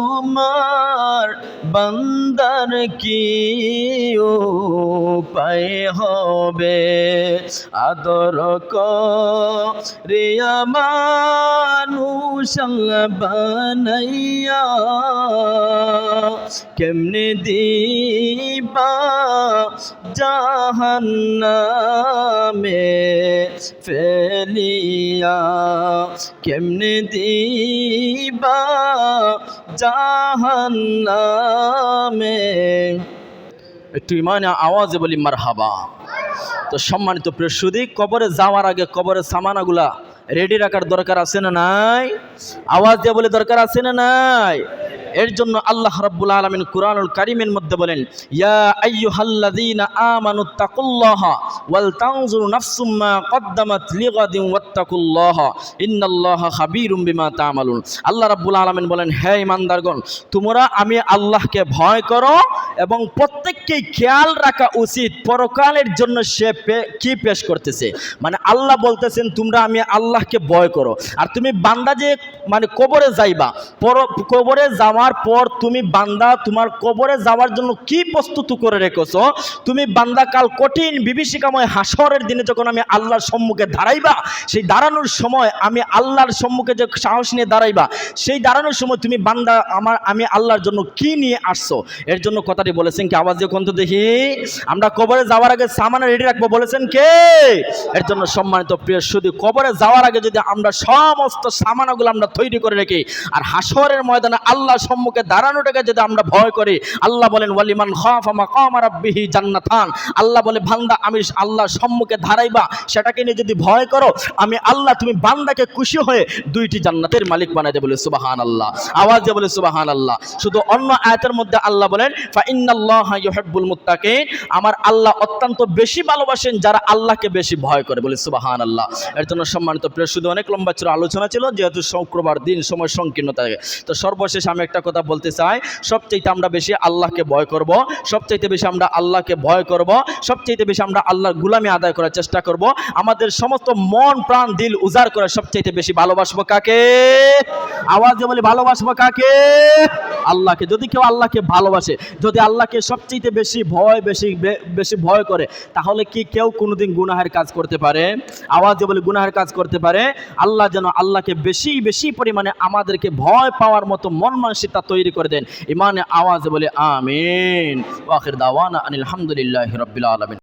তোমার বান্দার কি উপায় হবে, আদর করিয়া মানুষ বানাইয়া, কেমনে দিবা জাহান্নামে ফেলিয়া, কেমনে দিবা জাহান্নামে। একটু ইমানে আওয়াজে বলি মারহাবা। তো সম্মানিত প্রিয় সুধী, কবরে যাওয়ার আগে কবরের সামানাগুলা রেডি রাখার দরকার আছে না নাই? আওয়াজ দিয়ে বলে দরকার আছে না নাই? এর জন্য আল্লাহ রাব্বুল আলামিন কুরআনুল কারীমের মধ্যে বলেন, ইয়া আইয়ুহাল্লাযীনা আমানুত্তাকুল্লাহা ওয়াল তানজুর নাফসুম মা কদ্দামাত লিগাদিন ওয়াত্তাকুল্লাহা ইন্নাল্লাহা খাবীরুম বিমা তা'মালুন। আল্লাহ রাব্বুল আলামিন বলেন, হে ঈমানদারগণ, তোমরা আমি আল্লাহকে ভয় করো এবং প্রত্যেককেই খেয়াল রাখা উচিত পরকালের জন্য সে কি পেশ করতেছে। মানে আল্লাহ বলতেছেন তোমরা আমি আল্লাহকে ভয় করো। আর তুমি বান্দা যে মানে কবরে যাইবা, কবরে যাওয়ার পর তুমি বান্দা তোমার কবরে যাওয়ার জন্য কি প্রস্তুত করে রেখেছো, তুমি বান্দা কাল কঠিন বিভীষিকাময় হাসরের দিনে যখন আমি আল্লাহর সম্মুখে দাঁড়াইবা, সেই দাঁড়ানোর সময় আমি আল্লাহর সম্মুখে যে সাহস নিয়ে দাঁড়াইবা, সেই দাঁড়ানোর সময় তুমি বান্দা আমি আল্লাহর জন্য কি নিয়ে আসছো। এর জন্য কথাটি বলেছেন কি, আওয়াজ দিয়ে কোন তো দেখি, আমরা কবরে যাওয়ার আগে সামান রেডি রাখবো বলেছেন কে? এর জন্য সম্মানিত প্রিয় সুধী, কবরে যাওয়ার আগে যদি আমরা সমস্ত সামানগুলো আমরা তৈরি করে রেখি আর হাসরের ময়দানে আল্লাহর সম্মুখে দাঁড়ানোটাকে যদি আমরা ভয় করি, আল্লাহ বলেন ওয়ালিমান খাফা মাকাম রাব্বিহি জান্নাতান। আল্লাহ বলে বান্দা আমি আল্লাহর সম্মুখে দাঁড়াইবা, সেটাকে নিয়ে যদি ভয় করো আমি আল্লাহ তুমি বান্দাকে খুশি হয়ে দুইটি জান্নাতের মালিক বানাই দেব। বলে সুবহানাল্লাহ, আওয়াজ দিয়ে বলে সুবহানাল্লাহ। শুধু অন্য আয়াতের মধ্যে আল্লাহ বলেন ফা ইন্নাল্লাহা ইউহিব্বুল মুত্তাকিন, আমার আল্লাহ অত্যন্ত বেশি ভালোবাসেন যারা আল্লাহকে বেশি ভয় করে। বলে সুবহানাল্লাহ। এর জন্য সম্মানিত প্রিয় শুধু অনেক লম্বা ছিল আলোচনা ছিল, যেহেতু শুক্রবার দিন সময় সংকীর্ণ থাকে, তো সর্বশেষ আমি একটা কথা বলতে চাই, সবচেয়ে আমরা বেশি আল্লাহকে ভয় করব, সবচেয়ে বেশি আমরা আল্লাহকে ভয় করব, সবচেয়ে বেশি আমরা আল্লাহর গোলামি আদায় করার চেষ্টা করব, আমাদের সমস্ত মন প্রাণ দিল উজাড় করে সবচেয়ে বেশি ভালোবাসবো কাকে? আওয়াজ দিয়ে বলি ভালোবাসবো কাকে? আল্লাহকে। যদি কেউ আল্লাহকে ভালোবাসে, যদি আল্লাহকে সবচেয়ে বেশি ভয় করে, তাহলে কি কেউ কোনোদিন গুনাহের কাজ করতে পারে? আওয়াজ দিয়ে বলি গুনাহের কাজ করতে পারে? আল্লাহ যেন আল্লাহকে বেশি পরিমাণে আমাদেরকে ভয় পাওয়ার মতো মন মানসিকতা তৈরি করে দেন। ইমানে আওয়াজ বলে আমিন। ওয়া আখির দাওয়ানা আনিল হামদুলিল্লাহি রাব্বিল আলামিন।